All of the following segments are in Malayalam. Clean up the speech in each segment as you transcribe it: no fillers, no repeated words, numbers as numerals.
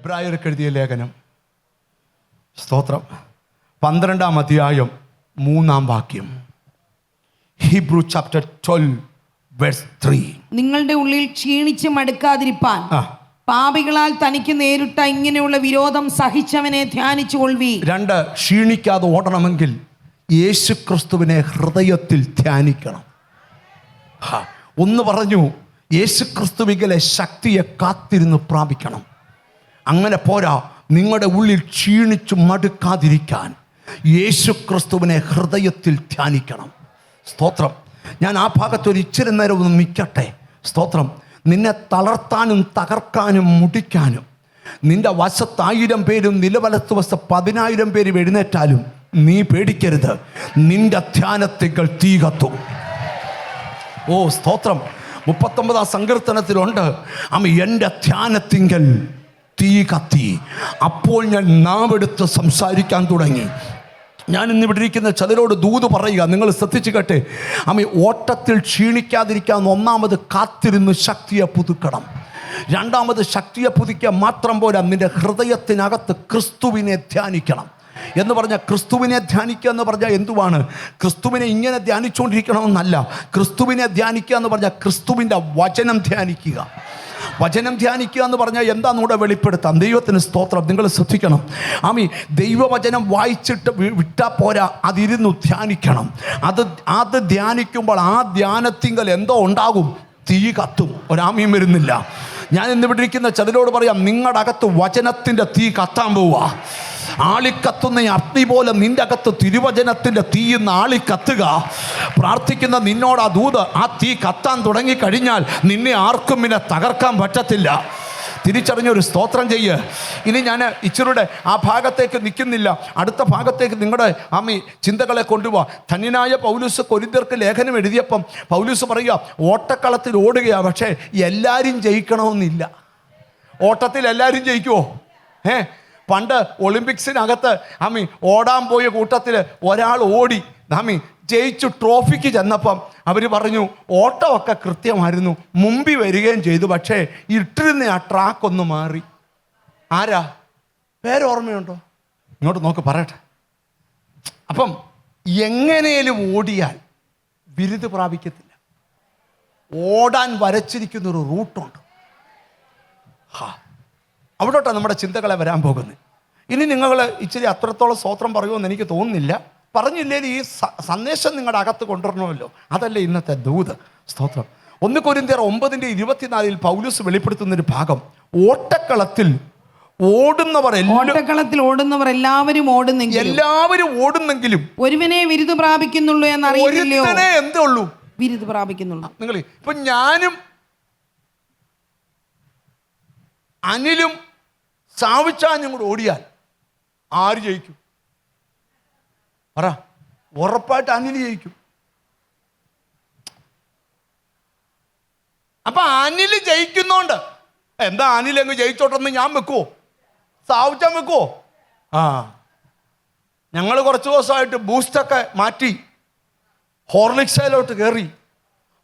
എബ്രായർക്ക് എഴുതിയ ലേഖനം, സ്തോത്രം, 12-ാം അധ്യായം 3-ാം വാക്യം. Hebrew chapter 12 verse 3. നിങ്ങളുടെ ഉള്ളിൽ ക്ഷീണിച്ച് മടുക്കാതിരിപ്പാൻ പാപികളാൽ തനിക്ക് നേരിട്ട ഇങ്ങനെയുള്ള വിരോധം സഹിച്ചവനെ ധ്യാനിച്ചു കൊള്ളുവീ. 2, ക്ഷീണിക്കാതെ ഓടണമെങ്കിൽ യേശു ക്രിസ്തുവിനെ ഹൃദയത്തിൽ ധ്യാനിക്കണം. ഒന്ന് പറഞ്ഞു, യേശു ക്രിസ്തുവിലെ ശക്തിയെ കാത്തിരുന്ന് പ്രാപിക്കണം. അങ്ങനെ പോരാ, നിങ്ങളുടെ ഉള്ളിൽ ക്ഷീണിച്ചു മടുക്കാതിരിക്കാൻ യേശു ക്രിസ്തുവിനെ ഹൃദയത്തിൽ ധ്യാനിക്കണം. സ്തോത്രം. ഞാൻ ആ ഭാഗത്തൊരു ഇച്ചിരി നേരം ഒന്ന് നിൽക്കട്ടെ. സ്തോത്രം. നിന്നെ തളർത്താനും തകർക്കാനും മുടിക്കാനും നിന്റെ വശത്ത് 1000 പേരും നിലവലത്ത് വശത്ത് 10,000 പേരും എഴുന്നേറ്റാലും നീ പേടിക്കരുത്. നിന്റെ ധ്യാനത്തികൾ തീ കത്തും. ഓ സ്തോത്രം. 39-ാം സങ്കീർത്തനത്തിലുണ്ട്, എൻ്റെ ധ്യാനത്തിങ്കൽ തീ കത്തി. അപ്പോൾ ഞാൻ നാവെടുത്ത് സംസാരിക്കാൻ തുടങ്ങി. ഞാൻ ഇന്നിവിടെ ഇരിക്കുന്ന ചിലരോട് ദൂത് പറയുക, നിങ്ങൾ ശ്രദ്ധിച്ചു കേട്ടെ. ഓട്ടത്തിൽ ക്ഷീണിക്കാതിരിക്കാൻ ഒന്നാമത് കാത്തിരുന്ന് ശക്തിയെ പുതുക്കണം. രണ്ടാമത് ശക്തിയെ പുതുക്കുക മാത്രം പോരാ, നിന്റെ ഹൃദയത്തിനകത്ത് ക്രിസ്തുവിനെ ധ്യാനിക്കണം. എന്ന് പറഞ്ഞാൽ ക്രിസ്തുവിനെ ധ്യാനിക്കുക എന്ന് പറഞ്ഞാൽ എന്തുവാണ്? ക്രിസ്തുവിനെ ഇങ്ങനെ ധ്യാനിച്ചുകൊണ്ടിരിക്കണമെന്നല്ല. ക്രിസ്തുവിനെ ധ്യാനിക്കുക എന്ന് പറഞ്ഞാൽ ക്രിസ്തുവിൻ്റെ വചനം ധ്യാനിക്കുക. വചനം ധ്യാനിക്കുക എന്ന് പറഞ്ഞാൽ എന്താണെന്ന് കൂടെ വെളിപ്പെടുത്താം. ദൈവത്തിന് സ്തോത്രം. നിങ്ങൾ ശ്രദ്ധിക്കണം. ദൈവവചനം വായിച്ചിട്ട് വിട്ടാൽ പോരാ, അതിരുന്നു ധ്യാനിക്കണം. അത് ധ്യാനിക്കുമ്പോൾ ആ ധ്യാനത്തിങ്കൽ എന്തോ ഉണ്ടാകും, തീ കത്തും. ഒരാമയും വരുന്നില്ല. ഞാൻ ഇന്നിവിടെ ഇരിക്കുന്ന ചിലരോട് പറയാം, നിങ്ങളുടെ അകത്ത് വചനത്തിൻ്റെ തീ കത്താൻ പോവുക. ആളിക്കത്തുന്ന അഗ്നി പോലെ നിന്റെ അകത്ത് തിരുവചനത്തിൻ്റെ തീയിന്ന് ആളിക്കത്തുക. പ്രാർത്ഥിക്കുന്ന നിന്നോട് ആ ദൂത്, ആ തീ കത്താൻ തുടങ്ങിക്കഴിഞ്ഞാൽ നിന്നെ ആർക്കും പിന്നെ തകർക്കാൻ പറ്റത്തില്ല. തിരിച്ചറിഞ്ഞൊരു സ്തോത്രം ചെയ്യ്. ഇനി ഞാൻ ഇച്ചിരുടെ ആ ഭാഗത്തേക്ക് നിൽക്കുന്നില്ല, അടുത്ത ഭാഗത്തേക്ക് നിങ്ങളുടെ ചിന്തകളെ കൊണ്ടുപോവാ. ധന്യനായ പൗലൂസ് കൊരിന്ത്യർക്ക് ലേഖനം എഴുതിയപ്പം പൗലൂസ് പറയുക, ഓട്ടക്കളത്തിൽ ഓടുകയാണ്, പക്ഷേ എല്ലാവരും ജയിക്കണമെന്നില്ല. ഓട്ടത്തിൽ എല്ലാവരും ജയിക്കുമോ? പണ്ട് ഒളിമ്പിക്സിനകത്ത് ഓടാൻ പോയ കൂട്ടത്തിൽ ഒരാൾ ഓടി ജയിച്ചു ട്രോഫിക്ക് ചെന്നപ്പം അവർ പറഞ്ഞു ഓട്ടമൊക്കെ കൃത്യമായിരുന്നു, മുമ്പിൽ വരികയും ചെയ്തു, പക്ഷേ ഇട്ടിരുന്ന ആ ട്രാക്കൊന്ന് മാറി. ആരാ? പേരോർമ്മയുണ്ടോ? ഇങ്ങോട്ട് നോക്ക്, പറയട്ടെ. അപ്പം എങ്ങനെയും ഓടിയാൽ ബിരുദ് പ്രാപിക്കത്തില്ല. ഓടാൻ വരച്ചിരിക്കുന്നൊരു റൂട്ടുണ്ട്. അവിടോട്ടാണ് നമ്മുടെ ചിന്തകളെ വരാൻ പോകുന്നത്. ഇനി നിങ്ങൾ ഇച്ചിരി അത്രത്തോളം സ്തോത്രം പറയുമെന്ന് എനിക്ക് തോന്നുന്നില്ല. പറഞ്ഞില്ലേലും ഈ സന്ദേശം നിങ്ങളുടെ അകത്ത് കൊണ്ടുവരണമല്ലോ. അതല്ലേ ഇന്നത്തെ ദൂത്. സ്തോത്രം. 1 കൊരിന്ത്യർ 9:24 പൗലൂസ് വെളിപ്പെടുത്തുന്നൊരു ഭാഗം, ഓട്ടക്കളത്തിൽ ഓടുന്നവർ എല്ലാവരും ഓടുന്നെങ്കിലും ഒരുവനെ ബിരുദ പ്രാപിക്കുന്നുള്ളൂ എന്നറിയില്ലയോ? എന്തേ ഉള്ളൂ? ബിരുദ പ്രാപിക്കുന്നുള്ളൂ. നിങ്ങൾ ഇപ്പൊ ഞാനും അനിലും സാവിച്ചാനും കൂടെ ഓടിയാൽ ആര് ജയിക്കും? പറ. ഉറപ്പായിട്ട് അനിൽ ജയിക്കും. അപ്പൊ അനിൽ ജയിക്കുന്നോണ്ട് എന്താ അനിൽ ജയിച്ചോട്ടെന്ന് ഞാൻ വെക്കുവോ? സാവിച്ചാൻ വെക്കുവോ? ഞങ്ങൾ കുറച്ച് ദിവസമായിട്ട് ബൂസ്റ്റൊക്കെ മാറ്റി ഹോർലിക്സിലോട്ട് കയറി.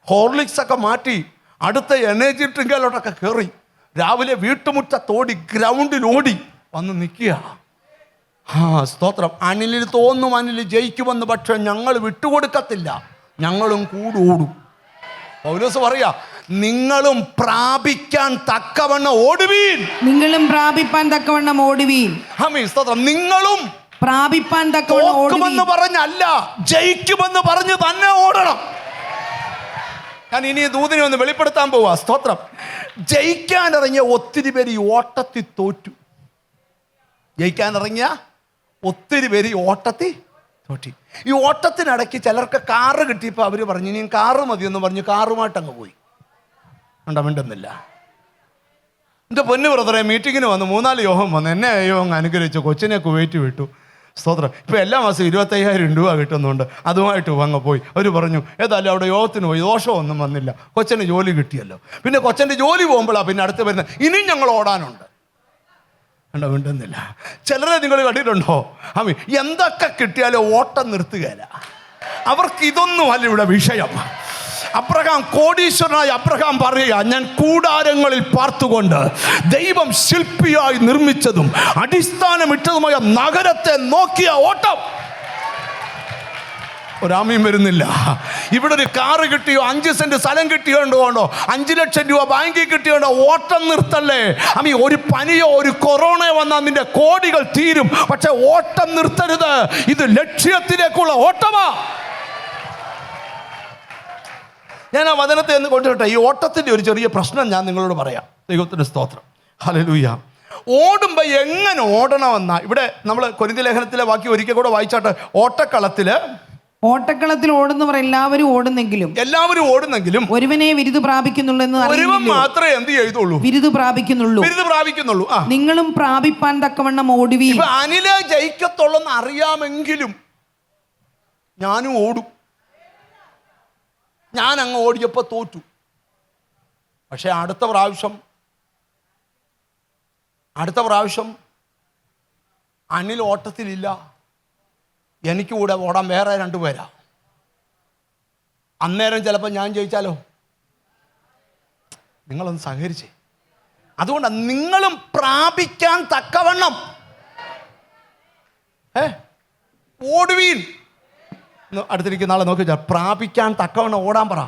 ഹോർലിക്സൊക്കെ മാറ്റി അടുത്ത എനർജി ഡ്രിങ്കിലോട്ടൊക്കെ കയറി. രാവിലെ വീട്ടുമുറ്റത്തോടി ഗ്രൗണ്ടിലോടി വന്ന് നിൽക്കുക. സ്തോത്രം. അനിലിന് തോന്നും അനിൽ ജയിക്കുമെന്ന്, പക്ഷെ ഞങ്ങൾ വിട്ടുകൊടുക്കത്തില്ല, ഞങ്ങളും ഓടും. പൗലോസ് പറയാ, നിങ്ങളും പ്രാപിക്കാൻ തക്കവണ്ണം ഓടുവീൻ. നിങ്ങളും പ്രാപിപ്പാൻ തക്കവണ്ണം ഓടുവീൻ. സ്തോത്രം. നിങ്ങളും പ്രാപിപ്പാൻ തക്കവണ്ണം ഓടുമെന്ന് പറഞ്ഞല്ല, ജയിക്കുമെന്ന് പറഞ്ഞ് തന്നെ ഓടണം. ഞാൻ ഇനി ദൂതിനെ ഒന്ന് വെളിപ്പെടുത്താൻ പോവാ. സ്തോത്രം. ജയിക്കാനിറങ്ങിയ ഒത്തിരി പേര് ഈ ഓട്ടത്തിൽ തോറ്റു. ജയിക്കാനിറങ്ങിയ ഒത്തിരി പേര് ഈ ഓട്ടത്തിൽ തോറ്റി. ഈ ഓട്ടത്തിനിടയ്ക്ക് ചിലർക്ക് കാറ് കിട്ടിയപ്പോൾ അവർ പറഞ്ഞു ഇനി കാറ് മതിയെന്ന് പറഞ്ഞ് കാറുമായിട്ടങ്ങ് പോയി. മിണ്ടുന്നില്ല. എൻ്റെ പൊന്നു ബ്രദറെ, മീറ്റിങ്ങിന് വന്നു 3-4 യോഗം വന്നു. എന്നെ യോഗം അനുഗ്രഹിച്ചു. കൊച്ചിനെ കുവൈറ്റ് വിട്ടു. സ്തോത്രം. ഇപ്പോൾ എല്ലാ മാസം 25,000 രൂപ കിട്ടുന്നുണ്ട്. അതുമായിട്ട് അങ്ങ് പോയി. അവർ പറഞ്ഞു ഏതായാലും അവിടെ യോഗത്തിന് പോയി, ദോഷമൊന്നും വന്നില്ല, കൊച്ചന് ജോലി കിട്ടിയല്ലോ. പിന്നെ കൊച്ചൻ്റെ ജോലി പോകുമ്പോഴാണ് പിന്നെ അടുത്ത് വരുന്നത്, ഇനിയും ഞങ്ങൾ ഓടാനുണ്ട്. മിണ്ടുന്നില്ല. ചിലരെ നിങ്ങൾ കണ്ടിട്ടുണ്ടോ? എന്തൊക്കെ കിട്ടിയാലും ഓട്ടം നിർത്തുകയില്ല. അവർക്ക് ഇതൊന്നും അല്ല ഇവിടെ വിഷയം. അബ്രഹാം, കോടീശ്വരനായ അബ്രഹാം പറയുക, ഞാൻ കൂടാരങ്ങളിൽ പാർത്തുകൊണ്ട് ദൈവം ശില്പിയായി നിർമ്മിച്ചതും അടിസ്ഥാനമിട്ടതുമായ നഗരത്തെ നോക്കിയ ഓട്ടം. ഒരാമയും വരുന്നില്ല. ഇവിടെ ഒരു കാറ് കിട്ടിയോ, 5 സെന്റ് സ്ഥലം കിട്ടിയോണ്ടോ, 5 ലക്ഷം രൂപ ബാങ്കിൽ കിട്ടിയോണ്ടോ ഓട്ടം നിർത്തല്ലേ. ഒരു പനിയോ ഒരു കൊറോണയോ വന്നാൽ നിന്റെ കോടികൾ തീരും. പക്ഷെ ഓട്ടം നിർത്തരുത്. ഇത് ലക്ഷ്യത്തിലേക്കുള്ള ഓട്ടമാ. ഞാൻ ആ വചനത്തെ ഒന്ന് കൊണ്ടുവരട്ടെ. ഈ ഓട്ടത്തിൻ്റെ ഒരു ചെറിയ പ്രശ്നം ഞാൻ നിങ്ങളോട് പറയാം. ദൈവത്തിൻ്റെ സ്തോത്രം. ഹല്ലേലൂയ. ഓടുമ്പോൾ എങ്ങനെ ഓടണമെന്നാ ഇവിടെ നമ്മൾ കൊരിന്ത്യർ ലേഖനത്തിലെ വാക്യം ഒരിക്കൽ കൂടെ വായിച്ചാട്ട്. ഓട്ടക്കളത്തിൽ ഓടുന്നവർ എല്ലാവരും ഓടുന്നെങ്കിലും ഒരുവനെ വിരുദ് പ്രാപിക്കുന്നുള്ളൂ എന്ന് ഒരുവൻ മാത്രമേ എന്ത് ചെയ്തുള്ളൂ? വിരുദ് പ്രാപിക്കുന്നുള്ളൂ. നിങ്ങളും പ്രാപിപ്പാൻ തക്കവണ്ണം ഓടുവീൻ. അനിലെ ജയിക്കത്തുള്ളെന്ന് അറിയാമെങ്കിലും ഞാനും ഓടും. ഞാൻ അങ്ങ് ഓടിയപ്പോൾ തോറ്റു. പക്ഷെ അടുത്ത പ്രാവശ്യം അനിൽ ഓട്ടത്തിലില്ല, എനിക്ക് കൂടെ ഓടാൻ വേറെ 2 പേരാ. അന്നേരം ചിലപ്പോൾ ഞാൻ ജയിച്ചാലോ? നിങ്ങളൊന്ന് സഹകരിച്ചേ. അതുകൊണ്ടാണ് നിങ്ങളും പ്രാപിക്കാൻ തക്കവണ്ണം ഓടുവീൻ. അടുത്തിരിക്കുന്ന ആളെ നോക്കി പ്രാപിക്കാൻ തക്കവണ്ണം ഓടാൻ പറ.